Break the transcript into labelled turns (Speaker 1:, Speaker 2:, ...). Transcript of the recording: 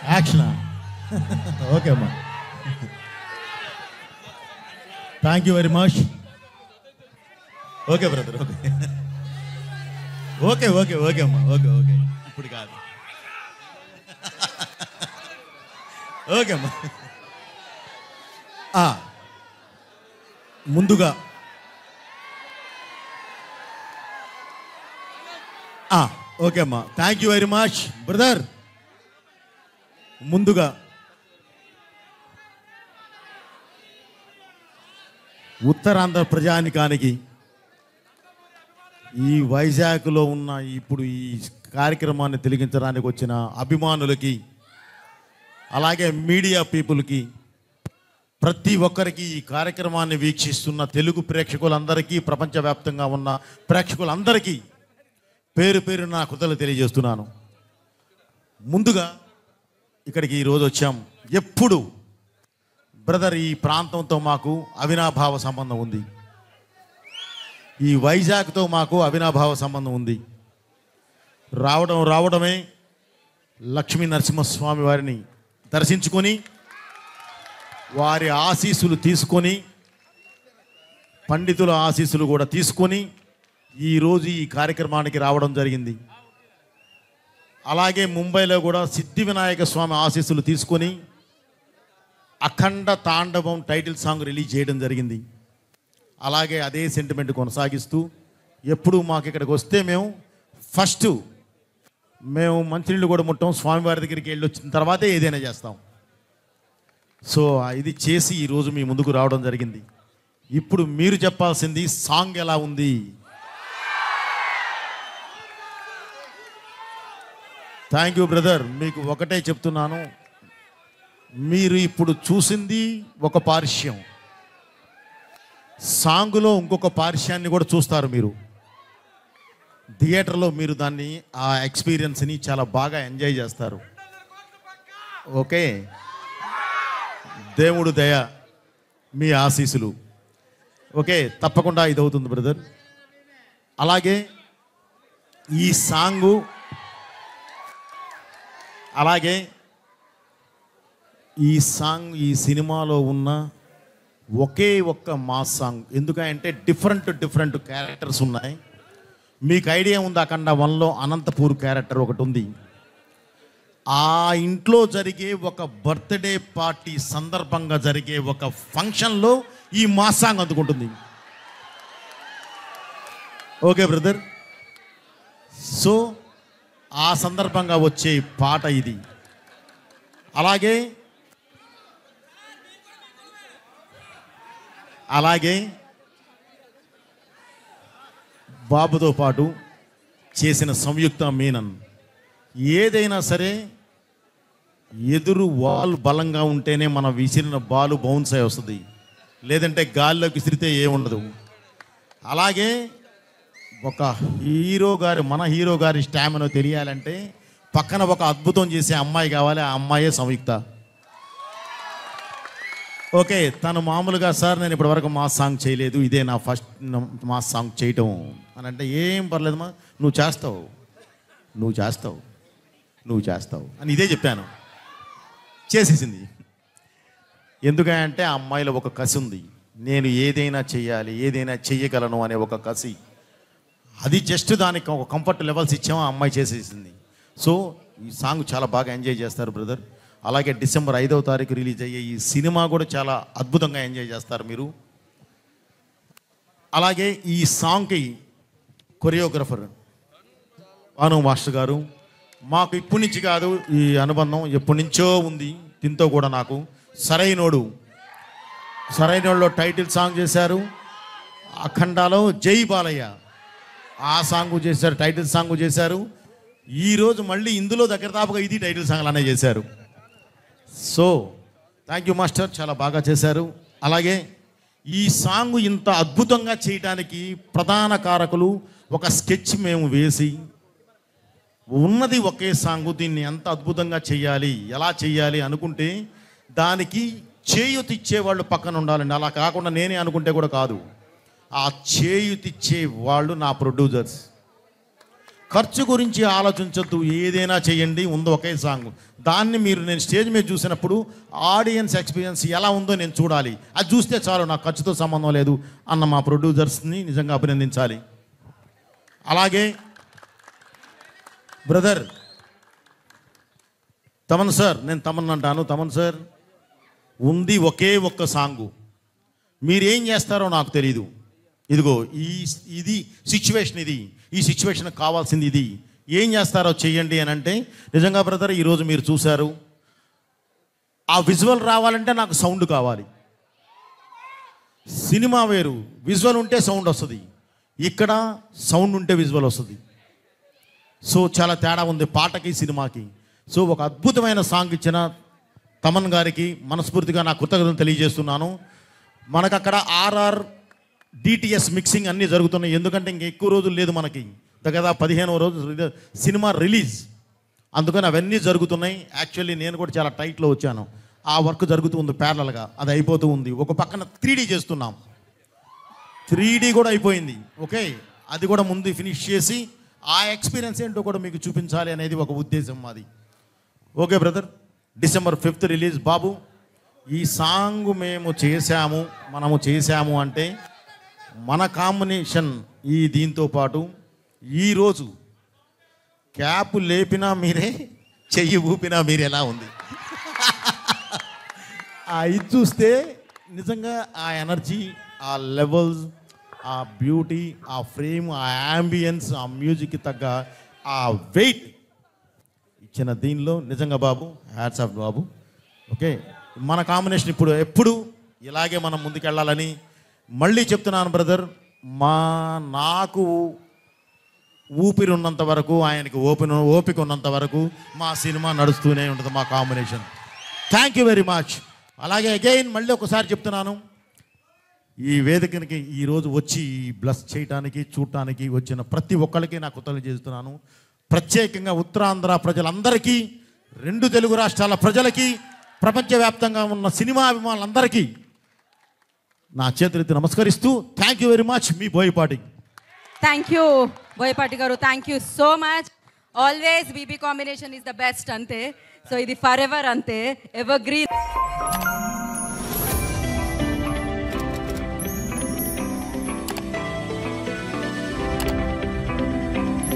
Speaker 1: యాక్షనా? Okay అమ్మా, thank you very much. Okay brother, okay okay okay okay అమ్మా, okay okay ఇప్పుడు కాదు. Okay అమ్మా. ముందుగా ఓకే అమ్మా, thank you very much brother. ముందుగా ఉత్తరాంధ్ర ప్రజానికానికి, ఈ వైజాగ్లో ఉన్న ఇప్పుడు ఈ కార్యక్రమాన్ని తిలకించడానికి వచ్చిన అభిమానులకి, అలాగే మీడియా పీపుల్కి, ప్రతి ఒక్కరికి, ఈ కార్యక్రమాన్ని వీక్షిస్తున్న తెలుగు ప్రేక్షకులందరికీ, ప్రపంచవ్యాప్తంగా ఉన్న ప్రేక్షకులందరికీ పేరు పేరు నా కృతజ్ఞతలు తెలియజేస్తున్నాను. ముందుగా ఇక్కడికి ఈరోజు వచ్చాం. ఎప్పుడు బ్రదర్ ఈ ప్రాంతంతో మాకు అవినాభావ సంబంధం ఉంది, ఈ వైజాగ్తో మాకు అవినాభావ సంబంధం ఉంది. రావడమే లక్ష్మీ నరసింహస్వామి వారిని దర్శించుకొని, వారి ఆశీస్సులు తీసుకొని, పండితుల ఆశీస్సులు కూడా తీసుకొని ఈరోజు ఈ కార్యక్రమానికి రావడం జరిగింది. అలాగే ముంబైలో కూడా సిద్ధి వినాయక స్వామి ఆశీస్సులు తీసుకొని అఖండ తాండవం టైటిల్ సాంగ్ రిలీజ్ చేయడం జరిగింది. అలాగే అదే సెంటిమెంట్ కొనసాగిస్తూ ఎప్పుడు మాకు ఇక్కడికి వస్తే మేము మంచినీళ్ళు కూడా ముట్టాం, స్వామివారి దగ్గరికి వెళ్ళి వచ్చిన తర్వాతే ఏదైనా చేస్తాం. సో ఇది చేసి ఈరోజు మీ ముందుకు రావడం జరిగింది. ఇప్పుడు మీరు చెప్పాల్సింది సాంగ్ ఎలా ఉంది. Thank you brother. మీకు ఒకటే చెప్తున్నాను, మీరు ఇప్పుడు చూసింది ఒక పార్శ్యం, సాంగులో ఇంకొక పార్శ్యాన్ని కూడా చూస్తారు. మీరు థియేటర్లో మీరు దాన్ని, ఆ ఎక్స్పీరియన్స్ని చాలా బాగా ఎంజాయ్ చేస్తారు. ఓకే, దేవుడు దయ, మీ ఆశీస్సులు. ఓకే, తప్పకుండా ఇది అవుతుంది బ్రదర్. అలాగే ఈ సాంగు, అలాగే ఈ సినిమాలో ఉన్న ఒకే ఒక్క మాస్ సాంగ్. ఎందుకంటే డిఫరెంట్ క్యారెక్టర్స్ ఉన్నాయి. మీకు ఐడియా ఉంది, అఖండ 1లో అనంతపూర్ క్యారెక్టర్ ఒకటి ఉంది. ఆ ఇంట్లో జరిగే ఒక బర్త్డే పార్టీ సందర్భంగా జరిగే ఒక ఫంక్షన్లో ఈ మాస్ సాంగ్ అందుకుంటుంది. ఓకే బ్రదర్, సో ఆ సందర్భంగా వచ్చే పాట ఇది. అలాగే బాబుతో పాటు చేసిన సంయుక్త మీనన్, ఏదైనా సరే ఎదురు వాల్ బలంగా ఉంటేనే మన విసిరిన బాలు బౌన్స్ అయి వస్తుంది, లేదంటే గాల్లోకి విసిరితే ఏముండదు. అలాగే మన హీరో గారి స్టామినా తెలియాలంటే పక్కన ఒక అద్భుతం చేసే అమ్మాయి కావాలి. ఆ అమ్మాయే సంయుక్త. ఓకే, తను మామూలుగా సార్ నేను ఇప్పటివరకు మాస్ సాంగ్ చేయలేదు, ఇదే నా ఫస్ట్ మాస్ సాంగ్ చేయటం అని అంటే, ఏం పర్లేదమ్మా, నువ్వు చేస్తావు అని ఇదే చెప్పాను. చేసేసింది. ఎందుకంటే ఆ అమ్మాయిలో ఒక కసి ఉంది, నేను ఏదైనా చెయ్యాలి, ఏదైనా చెయ్యగలను అనే ఒక కసి. అది జస్ట్ దానికి ఒక కంఫర్ట్ లెవెల్స్ ఇచ్చాము, ఆ అమ్మాయి చేసేసింది. సో ఈ సాంగ్ చాలా బాగా ఎంజాయ్ చేస్తారు బ్రదర్. అలాగే డిసెంబర్ 5వ తారీఖు రిలీజ్ అయ్యే ఈ సినిమా కూడా చాలా అద్భుతంగా ఎంజాయ్ చేస్తారు మీరు. అలాగే ఈ సాంగ్కి కొరియోగ్రఫర్ అను మాస్టర్ గారు. మాకు ఇప్పటి నుంచి కాదు, ఈ అనుబంధం ఎప్పటి నుంచో ఉంది. దీంతో కూడా నాకు సరైనోడులో టైటిల్ సాంగ్ చేశారు. అఖండాలో జై బాలయ్య ఆ సాంగ్ చేశారు, టైటిల్ సాంగ్ చేశారు. ఈరోజు మళ్ళీ ఇందులో దగ్గర దాపుగా ఇది టైటిల్ సాంగ్ అనే చేశారు. సో థ్యాంక్ యూ మాస్టర్, చాలా బాగా చేశారు. అలాగే ఈ సాంగ్ ఇంత అద్భుతంగా చేయడానికి ప్రధాన కారకులు, ఒక స్కెచ్ మేము వేసి ఉన్నది ఒకే సాంగ్, దీన్ని ఎంత అద్భుతంగా చేయాలి, ఎలా చేయాలి అనుకుంటే దానికి చేయూతిచ్చే వాళ్ళు పక్కన ఉండాలండి. అలా కాకుండా నేనే అనుకుంటే కూడా కాదు, ఆ చేయూతిచ్చే వాళ్ళు నా ప్రొడ్యూసర్స్. ఖర్చు గురించి ఆలోచించొద్దు, ఏదైనా చేయండి, ఉందో ఒకే సాంగ్. దాన్ని మీరు నేను స్టేజ్ మీద చూసినప్పుడు ఆడియన్స్ ఎక్స్పీరియన్స్ ఎలా ఉందో నేను చూడాలి. అది చూస్తే చాలు, నాకు ఖర్చుతో సంబంధం లేదు అన్న మా ప్రొడ్యూసర్స్ని నిజంగా అభినందించాలి. అలాగే బ్రదర్ తమన్ సార్, నేను తమన్ అంటాను, తమన్ సార్ ఉంది ఒకే ఒక్క సాంగు, మీరేం చేస్తారో నాకు తెలీదు. ఇదిగో ఇది సిచ్యువేషన్, ఈ సిచ్యువేషన్కి కావాల్సింది ఇది, ఏం చేస్తారో చెయ్యండి అని అంటే, నిజంగా బ్రదర్ ఈరోజు మీరు చూశారు, ఆ విజువల్ రావాలంటే నాకు సౌండ్ కావాలి. సినిమా వేరు, విజువల్ ఉంటే సౌండ్ వస్తుంది, ఇక్కడ సౌండ్ ఉంటే విజువల్ వస్తుంది. సో చాలా తేడా ఉంది పాటకి సినిమాకి. సో ఒక అద్భుతమైన సాంగ్ ఇచ్చిన తమన్ గారికి మనస్ఫూర్తిగా నా కృతజ్ఞతలు తెలియజేస్తున్నాను. మనకు అక్కడ ఆర్ఆర్ డిటిఎస్ మిక్సింగ్ అన్నీ జరుగుతున్నాయి, ఎందుకంటే ఇంక ఎక్కువ రోజులు లేదు మనకి, దగ్గర 15వ రోజు సినిమా రిలీజ్, అందుకని అవన్నీ జరుగుతున్నాయి. యాక్చువల్లీ నేను కూడా చాలా టైట్లో వచ్చాను, ఆ వర్క్ జరుగుతూ ఉంది ప్యారలల్గా, అది అయిపోతూ ఉంది. ఒక పక్కన 3D చేస్తున్నాం, 3D కూడా అయిపోయింది. ఓకే, అది కూడా ముందు ఫినిష్ చేసి ఆ ఎక్స్పీరియన్స్ ఏంటో కూడా మీకు చూపించాలి అనేది ఒక ఉద్దేశం మాది. Okay brother, December 5th release. బాబు, ఈ సాంగ్ మనము చేశాము అంటే మన కాంబినేషన్ దీంతో పాటు ఈరోజు క్యాప్ లేపినా మీరే, చెయ్యి ఊపినా మీరే ఎలా ఉంది ఇది చూస్తే నిజంగా ఆ ఎనర్జీ, ఆ లెవెల్స్, ఆ బ్యూటీ, ఆ ఫ్రేమ్, ఆ యాంబియన్స్, ఆ మ్యూజిక్కి తగ్గ ఆ వెయిట్ ఇచ్చిన దీనిలో నిజంగా బాబు హ్యాట్స్ ఆఫ్ బాబు. ఓకే, మన కాంబినేషన్ ఎప్పుడు ఇలాగే మనం ముందుకెళ్ళాలని మళ్ళీ చెప్తున్నాను బ్రదర్. నాకు ఊపిరి ఉన్నంత వరకు, ఆయనకి ఓపిక ఉన్నంత వరకు మా సినిమా నడుస్తూనే ఉంటుంది, మా combination. Thank you very much. అలాగే అగైన్ మళ్ళీ ఒకసారి చెప్తున్నాను, ఈ వేదికనికి ఈరోజు వచ్చి బ్లస్ చేయడానికి, చూడటానికి వచ్చిన ప్రతి ఒక్కరికి నా కృతజ్ఞతలు చేస్తున్నాను. ప్రత్యేకంగా ఉత్తరాంధ్ర ప్రజలందరికీ, 2 తెలుగు రాష్ట్రాల ప్రజలకి, ప్రపంచవ్యాప్తంగా ఉన్న సినిమా అభిమానులందరికీ నా చేతులెత్తి నమస్కరిస్తూ థ్యాంక్ యూ వెరీ మచ్. మీ బోయపాటి.
Speaker 2: థ్యాంక్ యూ బోయపాటి గారు, thank you so much. Always BB combination is the best అంతే. సో ఇది ఫర్ ఎవర్ అంతే, ఎవర్ గ్రీన్.